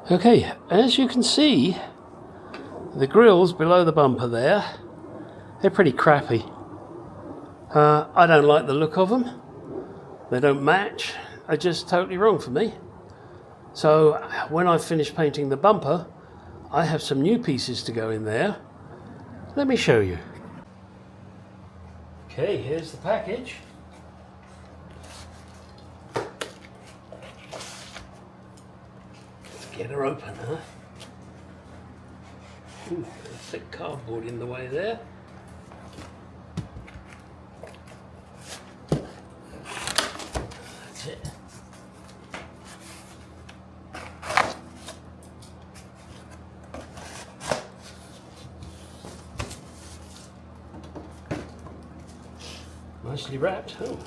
Okay, as you can see, the grills below the bumper there, they're pretty crappy. I don't like the look of them. They don't match. They're just totally wrong for me. So when I finish painting the bumper, I have some new pieces to go in there. Let me show you. Okay, here's the package. Let's get her open, huh? Ooh, there's thick cardboard in the way there. That's it. Nicely wrapped. Oh,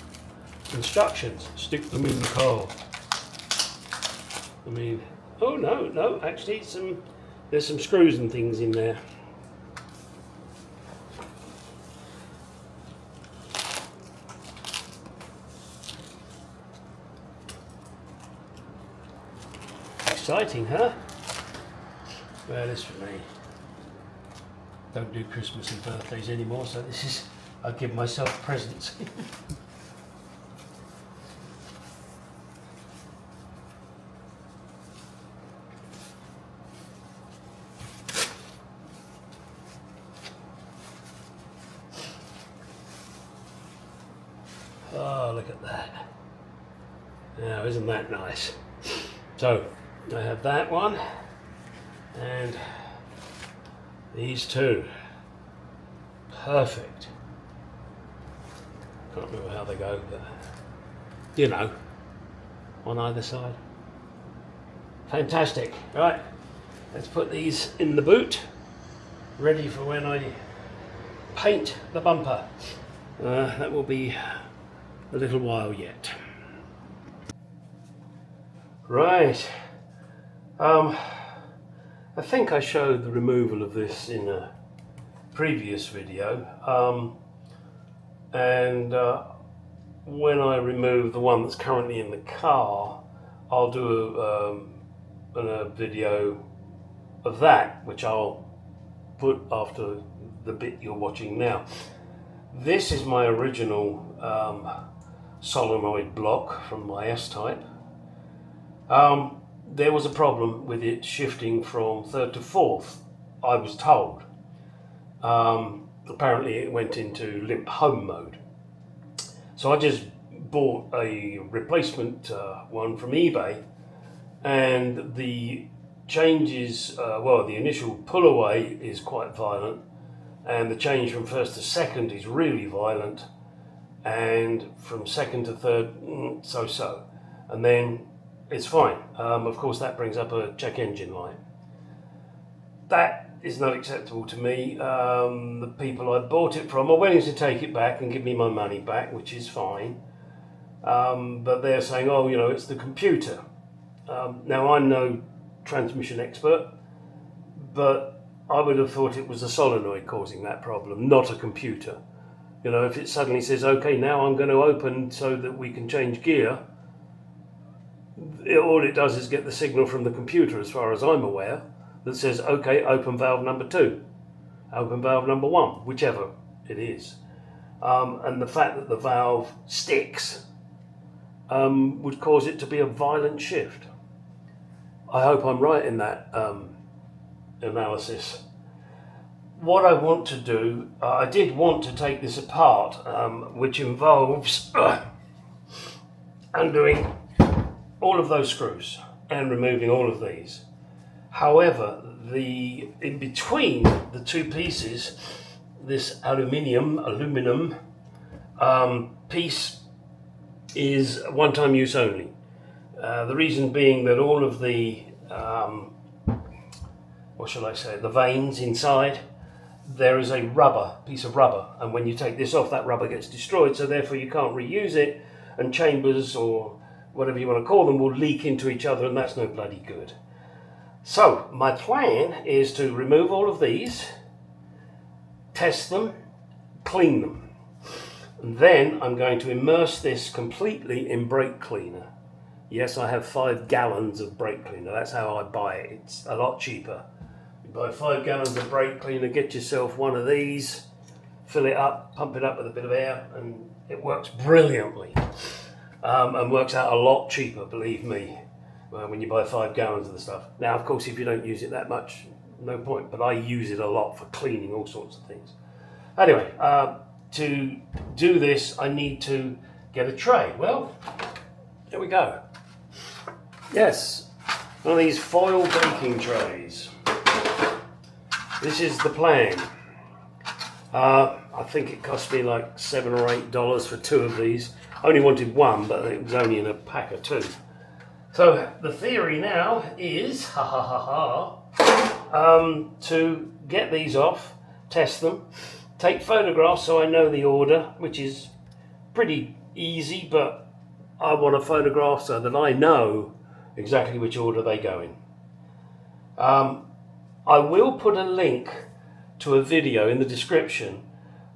instructions. Stick them in the car. I mean, oh no, actually there's some screws and things in there. Exciting, huh? Well, this for me. Don't do Christmas and birthdays anymore, so this is, I give myself presents. Oh, look at that. Now, isn't that nice? So, I have that one, and these two. Perfect. Can't remember how they go, but you know, on either side. Fantastic. Right, let's put these in the boot, ready for when I paint the bumper. That will be a little while yet. Right. I think I showed the removal of this in a previous video, and when I remove the one that's currently in the car, I'll do a video of that, which I'll put after the bit you're watching now. This is my original solenoid block from my S-Type. There was a problem with it shifting from third to fourth, I was told. Apparently it went into limp home mode. So I just bought a replacement one from eBay, and the changes, well, the initial pull away is quite violent, and the change from first to second is really violent, and from second to third, so-so. And then it's fine. Of course, that brings up a check engine light. That is not acceptable to me. The people I bought it from are willing to take it back and give me my money back, which is fine. But they're saying, oh, you know, it's the computer. Now, I'm no transmission expert, but I would have thought it was a solenoid causing that problem, not a computer. You know, if it suddenly says, okay, now I'm going to open so that we can change gear, all it does is get the signal from the computer, as far as I'm aware, that says, okay, open valve number 2, open valve number 1, whichever it is. And the fact that the valve sticks would cause it to be a violent shift. I hope I'm right in that analysis. What I want to do, I did want to take this apart, which involves undoing all of those screws and removing all of these. However, in between the two pieces, this aluminum piece is one-time use only. The reason being that all of the, what shall I say, the veins inside, there is a piece of rubber, and when you take this off, that rubber gets destroyed, so therefore you can't reuse it, and chambers or whatever you want to call them will leak into each other, and that's no bloody good. So my plan is to remove all of these, test them, clean them, and then I'm going to immerse this completely in brake cleaner. Yes, I have 5 gallons of brake cleaner. That's how I buy it. It's a lot cheaper. You buy 5 gallons of brake cleaner, get yourself one of these, fill it up, pump it up with a bit of air, and it works brilliantly. And works out a lot cheaper, believe me, when you buy 5 gallons of the stuff. Now, of course, if you don't use it that much, no point, but I use it a lot for cleaning all sorts of things. Anyway, to do this, I need to get a tray. Well, there we go. Yes, one of these foil baking trays. This is the plan. I think it cost me like $7 or $8 for 2 of these. I only wanted one, but it was only in a pack of 2. So the theory now is, to get these off, test them, take photographs so I know the order, which is pretty easy, but I want a photograph so that I know exactly which order they go in. I will put a link to a video in the description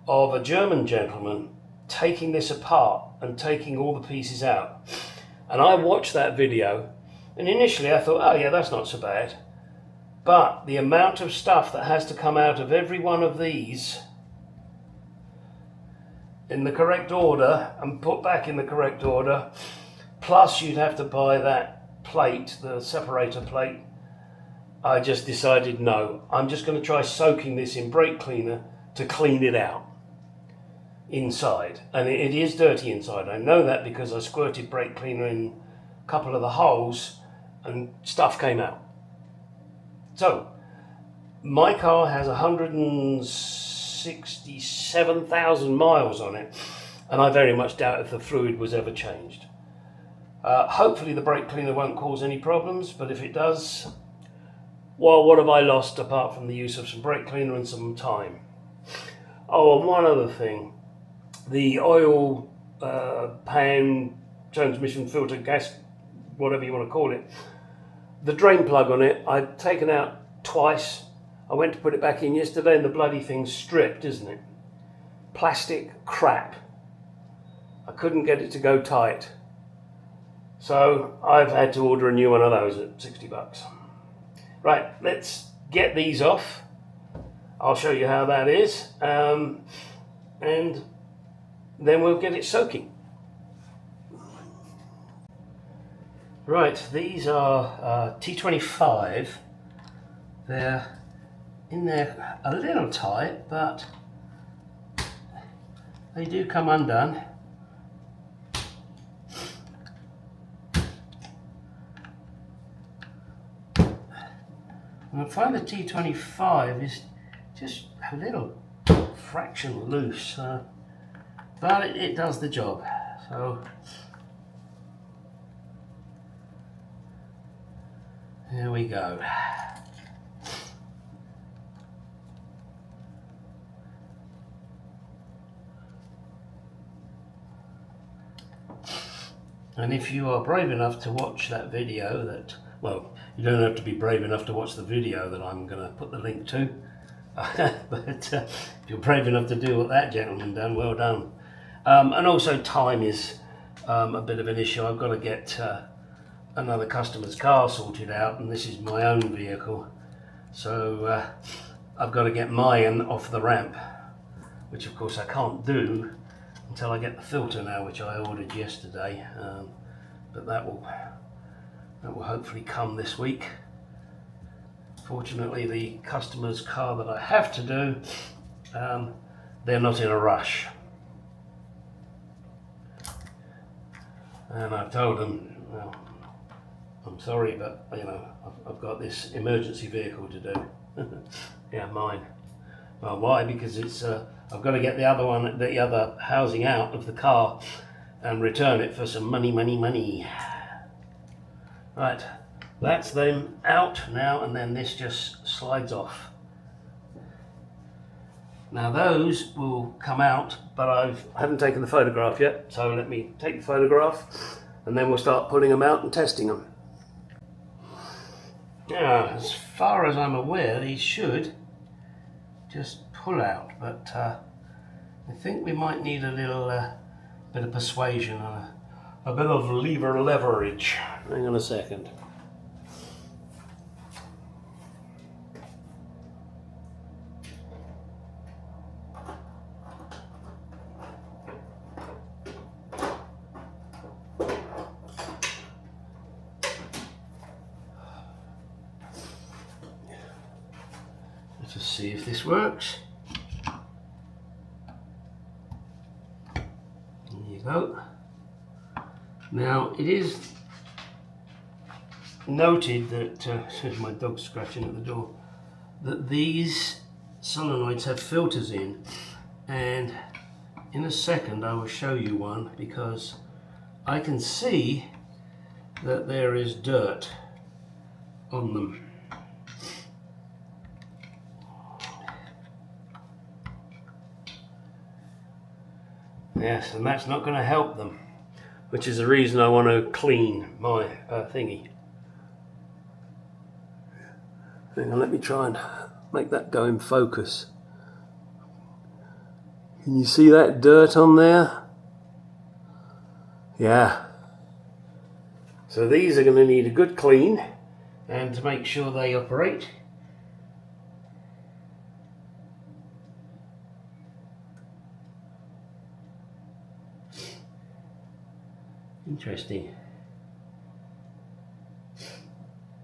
of a German gentleman taking this apart and taking all the pieces out. And I watched that video, and initially I thought, oh yeah, that's not so bad. But the amount of stuff that has to come out of every one of these in the correct order and put back in the correct order, plus you'd have to buy that plate, the separator plate, I just decided no, I'm just going to try soaking this in brake cleaner to clean it out inside. And it is dirty inside. I know that because I squirted brake cleaner in a couple of the holes and stuff came out. So my car has 167,000 miles on it, and I very much doubt if the fluid was ever changed. Hopefully the brake cleaner won't cause any problems, but if it does, well, what have I lost apart from the use of some brake cleaner and some time? Oh, and one other thing. The oil pan, transmission filter, gas, whatever you want to call it, the drain plug on it, I'd taken out twice. I went to put it back in yesterday and the bloody thing's stripped, isn't it? Plastic crap. I couldn't get it to go tight. So I've had to order a new one of those at $60. Right, let's get these off. I'll show you how that is. And then we'll get it soaking. Right, these are T25. They're in there a little tight, but they do come undone. And I find the T25 is just a little fraction loose, but it does the job. So here we go. And if you are brave enough to watch that video that, well, you don't have to be brave enough to watch the video that I'm going to put the link to, but if you're brave enough to do what that gentleman done, well done. And also time is a bit of an issue. I've got to get another customer's car sorted out, and this is my own vehicle, so I've got to get mine off the ramp, which of course I can't do until I get the filter now, which I ordered yesterday, but that will hopefully come this week. Fortunately, the customer's car that I have to do, they're not in a rush, and I've told them, well, I'm sorry, but you know, I've got this emergency vehicle to do. Yeah, mine. Well, why? Because it's I've got to get the other housing out of the car and return it for some money. Right, that's them out now, and then this just slides off. Now those will come out, but I haven't taken the photograph yet, so let me take the photograph and then we'll start pulling them out and testing them. Now, as far as I'm aware, these should just pull out, but I think we might need a little bit of persuasion. a bit of lever leverage. Hang on a second. Let's just see if this works. There you go. Now it is noted that, my dog's scratching at the door, that these solenoids have filters in, and in a second I will show you one, because I can see that there is dirt on them. Yes, and that's not going to help them, which is the reason I want to clean my thingy. Hang on, let me try and make that go in focus. Can you see that dirt on there? Yeah. So these are going to need a good clean, and to make sure they operate. Interesting.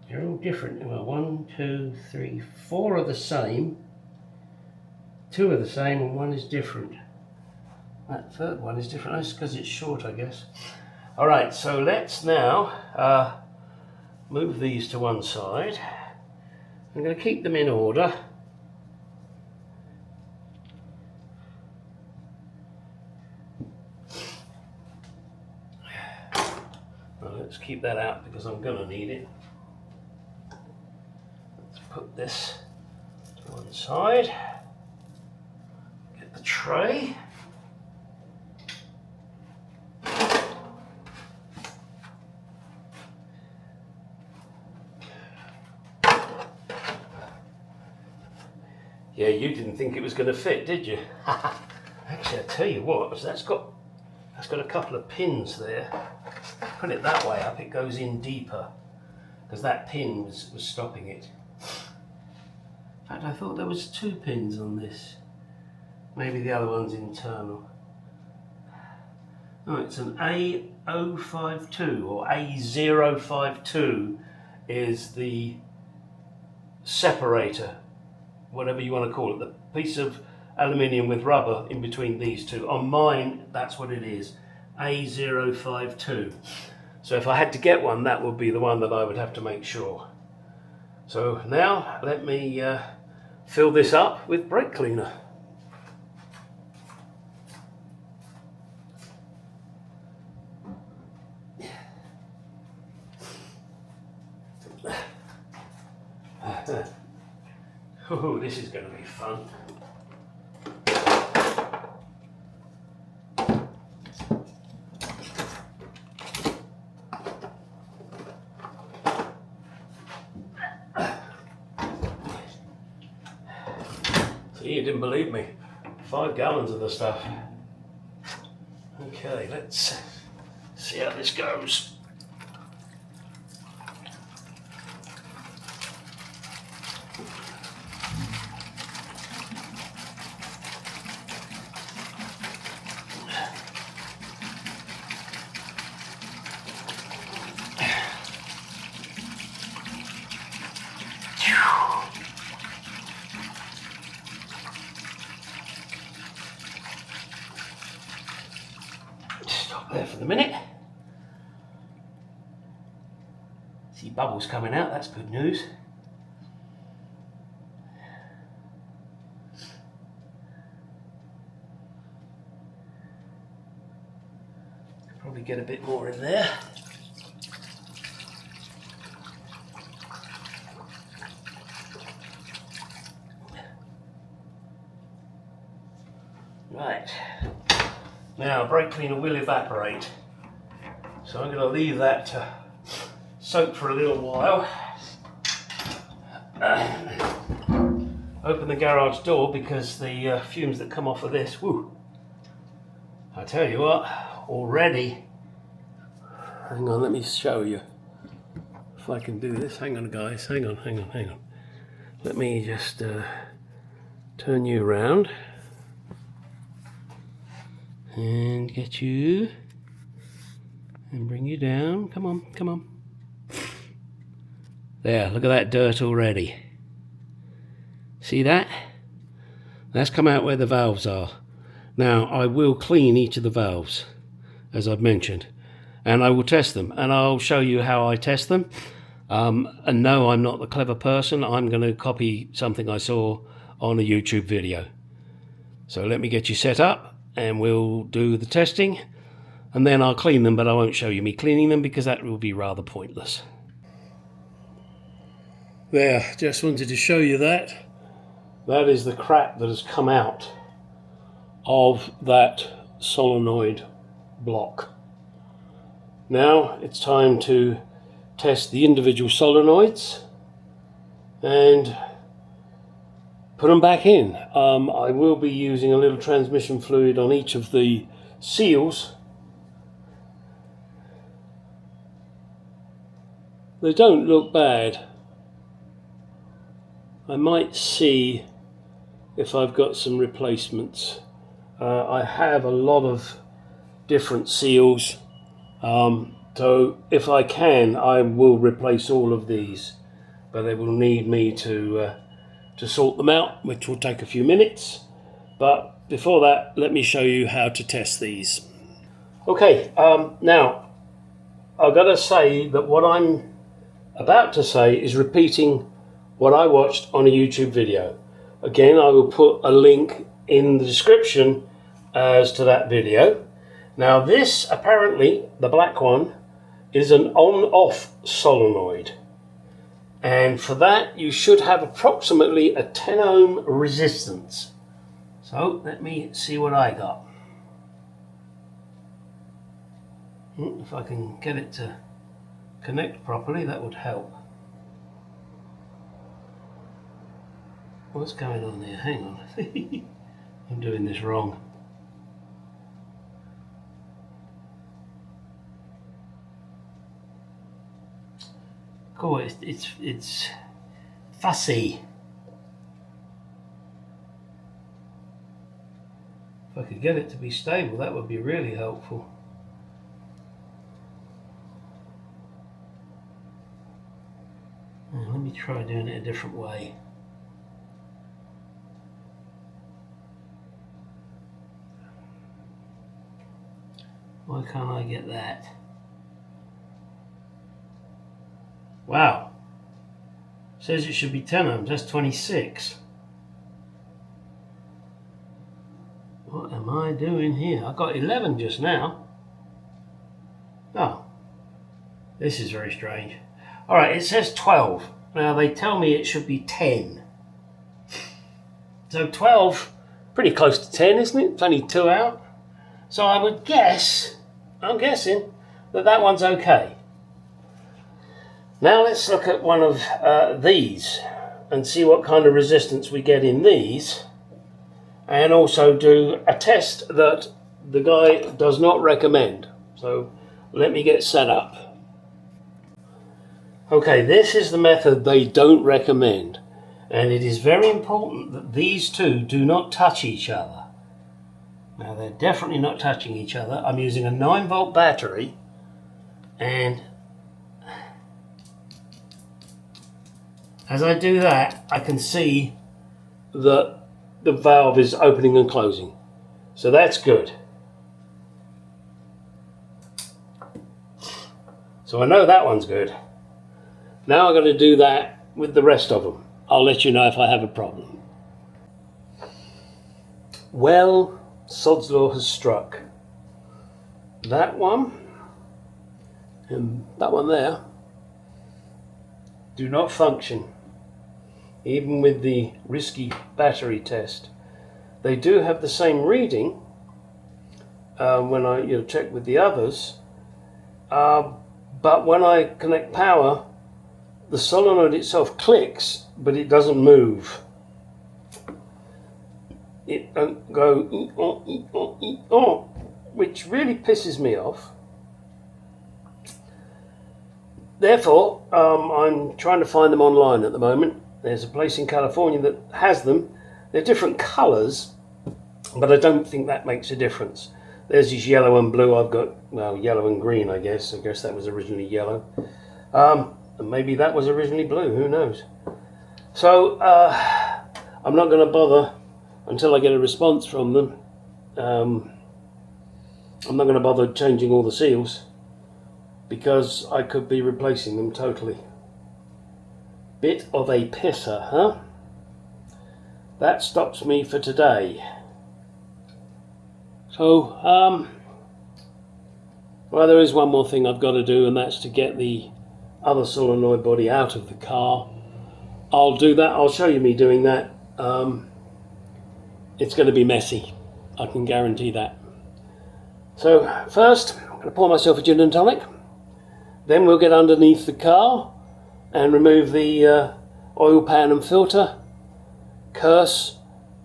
They're all different. Well, 1, 2, 3, 4 are the same. 2 are the same, and 1 is different. That third one is different. That's because it's short, I guess. All right, so let's now move these to one side. I'm going to keep them in order. Well, let's keep that out because I'm going to need it. Let's put this to one side. Get the tray. Yeah, you didn't think it was going to fit, did you? Actually, I tell you what, that's got a couple of pins there. Put it that way up, it goes in deeper, because that pin was stopping it. In fact, I thought there was 2 pins on this. Maybe the other one's internal. Oh, it's an A052 or A052 is the separator, whatever you want to call it, the piece of aluminium with rubber in between these two. On mine, that's what it is, A052. So if I had to get one, that would be the one that I would have to make sure. So now let me fill this up with brake cleaner. Oh, this is going to be fun. See, you didn't believe me. 5 gallons of the stuff. Okay, let's see how this goes. Stop there for the minute. See bubbles coming out, that's good news. Probably get a bit more in there. Right, now brake cleaner will evaporate, so I'm going to leave that to soak for a little while. Open the garage door because the fumes that come off of this, whoo, I tell you what, already hang on, let me show you if I can do this. Hang on guys, hang on. Let me just turn you around and get you and bring you down. Come on. There, look at that dirt already. See that? That's come out where the valves are. Now I will clean each of the valves, as I've mentioned, and I will test them, and I'll show you how I test them. And no, I'm not the clever person. I'm going to copy something I saw on a YouTube video. So let me get you set up and we'll do the testing, and then I'll clean them, but I won't show you me cleaning them because that will be rather pointless. There, just wanted to show you that. That is the crap that has come out of that solenoid block. Now it's time to test the individual solenoids and put them back in. I will be using a little transmission fluid on each of the seals. They don't look bad. I might see if I've got some replacements. I have a lot of different seals, so if I can, I will replace all of these, but they will need me to sort them out, which will take a few minutes. But before that, let me show you how to test these. Okay, now I've got to say that what I'm about to say is repeating what I watched on a YouTube video. Again, I will put a link in the description as to that video. Now this, apparently, the black one, is an on-off solenoid. And for that, you should have approximately a 10 ohm resistance. So let me see what I got. If I can get it to connect properly, that would help. What's going on there? Hang on. I'm doing this wrong. Cool, it's fussy. If I could get it to be stable, that would be really helpful. Now, let me try doing it a different way. Why can't I get that? Wow. Says it should be 10 ohms. That's 26. What am I doing here? I got 11 just now. Oh. This is very strange. Alright, it says 12. Now they tell me it should be 10. So 12, pretty close to 10, isn't it? It's only 2 out. So I would guess, I'm guessing, that one's okay. Now let's look at one of these and see what kind of resistance we get in these, and also do a test that the guy does not recommend. So let me get set up. Okay, this is the method they don't recommend, and it is very important that these two do not touch each other. Now they're definitely not touching each other. I'm using a 9-volt battery, and as I do that, I can see that the valve is opening and closing. So that's good. So I know that one's good. Now I'm going to do that with the rest of them. I'll let you know if I have a problem. Well, Sod's Law has struck. That one and that one there do not function, even with the risky battery test. They do have the same reading when I check with the others, but when I connect power, the solenoid itself clicks, but it doesn't move. It don't go which really pisses me off. Therefore, I'm trying to find them online at the moment. There's a place in California that has them. They're different colours, but I don't think that makes a difference. There's this yellow and blue. I've got, well, yellow and green, I guess. I guess that was originally yellow. And maybe that was originally blue, who knows. So, I'm not going to bother until I get a response from them. I'm not going to bother changing all the seals, because I could be replacing them totally. Bit of a pisser, huh? That stops me for today. So, well, there is one more thing I've got to do, and that's to get the other solenoid body out of the car. I'll do that. I'll show you me doing that. It's going to be messy. I can guarantee that. So, first, I'm going to pour myself a gin and tonic. Then we'll get underneath the car and remove the oil pan and filter, curse,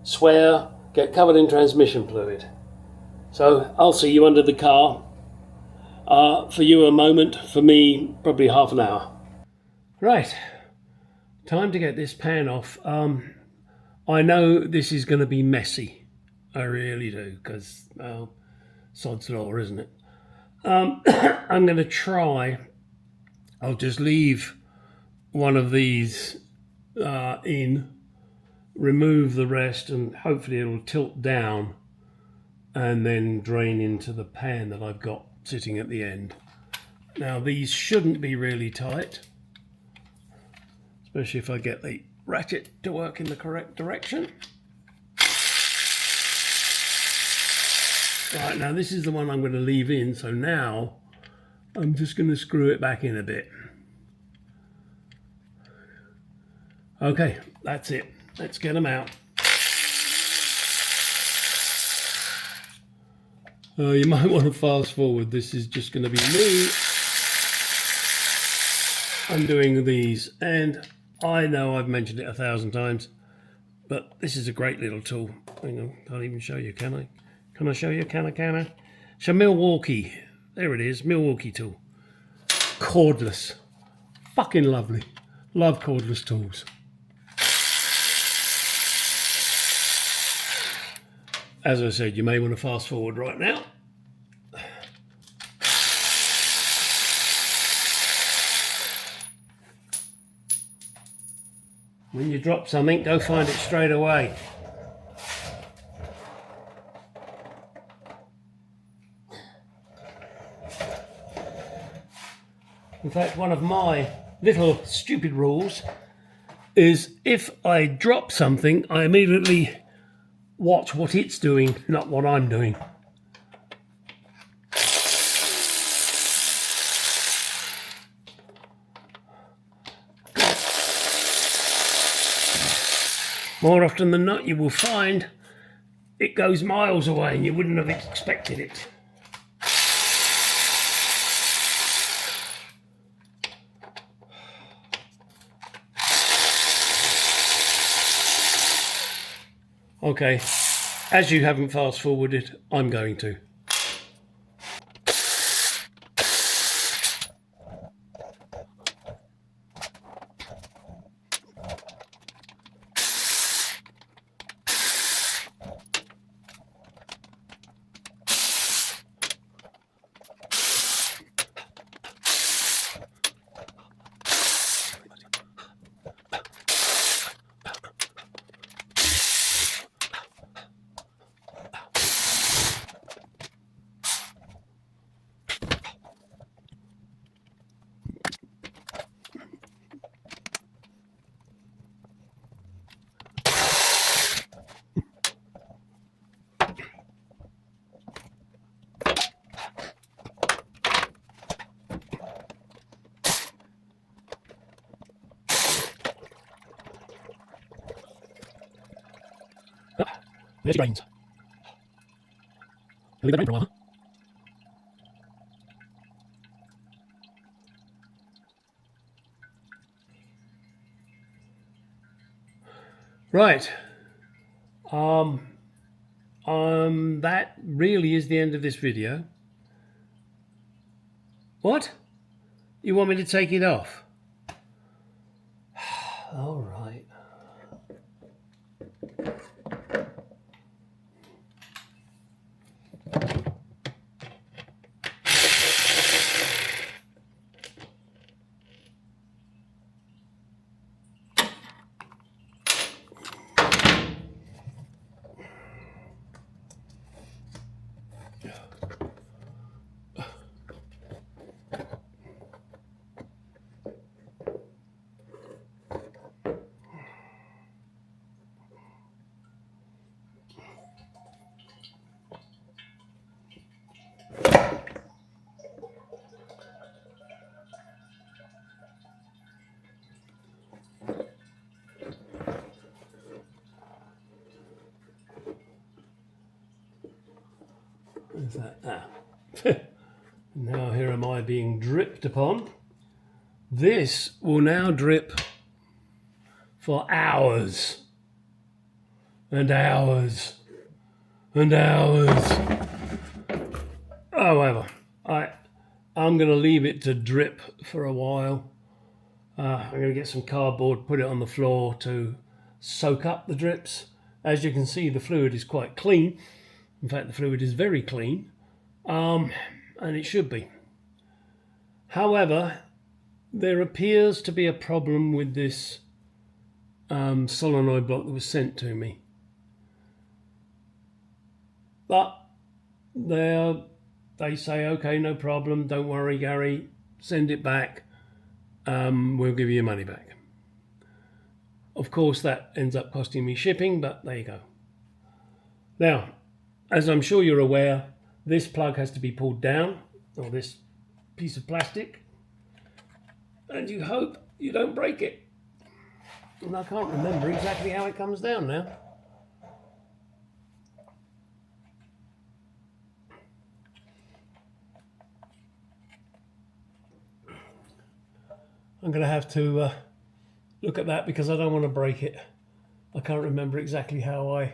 swear, get covered in transmission fluid. So I'll see you under the car. For you a moment, for me probably half an hour. Right, time to get this pan off. I know this is going to be messy. I really do, because, well, sod's law, isn't it? I'm going to try. I'll just leave one of these in, remove the rest, and hopefully it'll tilt down and then drain into the pan that I've got sitting at the end. Now, these shouldn't be really tight, especially if I get the ratchet to work in the correct direction. Right, now this is the one I'm going to leave in, so now I'm just going to screw it back in a bit. Okay, that's it. Let's get them out. You might want to fast forward. This is just going to be me undoing these. And I know I've mentioned it 1,000 times, but this is a great little tool. Hang on, can't even show you, can I? Can I show you? Can I? So Milwaukee. There it is, Milwaukee tool. Cordless. Fucking lovely. Love cordless tools. As I said, you may want to fast forward right now. When you drop something, go find it straight away. In fact, one of my little stupid rules is if I drop something, I immediately watch what it's doing, not what I'm doing. More often than not, you will find it goes miles away and you wouldn't have expected it. Okay, as you haven't fast forwarded, I'm going to. There's your brains. Leave that brain for a while, huh? Right. That really is the end of this video. What? You want me to take it off? All right. Where's that? Ah. Now here am I being dripped upon. This will now drip for hours and hours and hours. However, I'm going to leave it to drip for a while. I'm going to get some cardboard, put it on the floor to soak up the drips. As you can see, the fluid is quite clean. In fact, the fluid is very clean, and it should be. However, there appears to be a problem with this solenoid block that was sent to me. But they say, okay, no problem, don't worry, Gary, send it back, we'll give you your money back. Of course, that ends up costing me shipping, but there you go. Now, as I'm sure you're aware, this plug has to be pulled down, or this piece of plastic, and you hope you don't break it. And I can't remember exactly how it comes down now. I'm going to have to look at that because I don't want to break it. I can't remember exactly how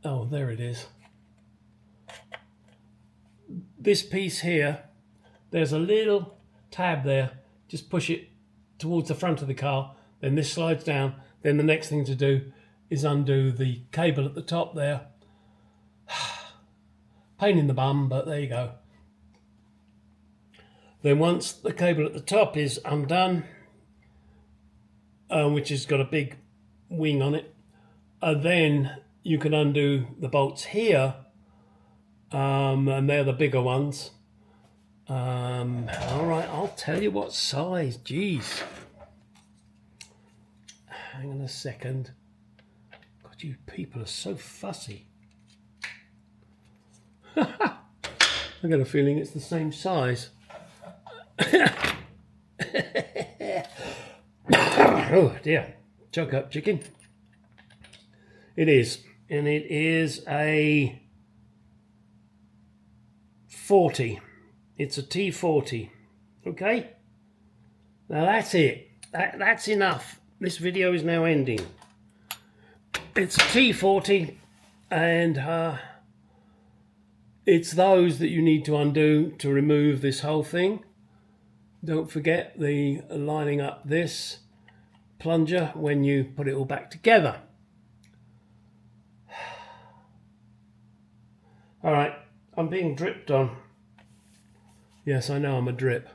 oh, there it is. This piece here, there's a little tab there. Just push it towards the front of the car, then this slides down. Then the next thing to do is undo the cable at the top there. Pain in the bum, but there you go. Then once the cable at the top is undone, which has got a big wing on it, then you can undo the bolts here, and they're the bigger ones. All right, I'll tell you what size. Jeez. Hang on a second. God, you people are so fussy. I got a feeling it's the same size. Oh dear, choke up chicken. It is, and it is a 40. It's a T40. Okay, now that's it. That's enough. This video is now ending. It's a T40, and it's those that you need to undo to remove this whole thing. Don't forget the lining up this plunger when you put it all back together. All right, I'm being dripped on. Yes, I know I'm a drip.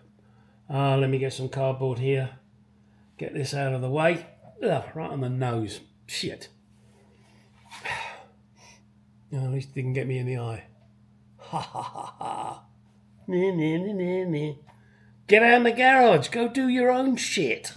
Let me get some cardboard here. Get this out of the way. Ugh, right on the nose. Shit. Oh, at least it didn't get me in the eye. Ha ha ha ha. Get out in the garage. Go do your own shit.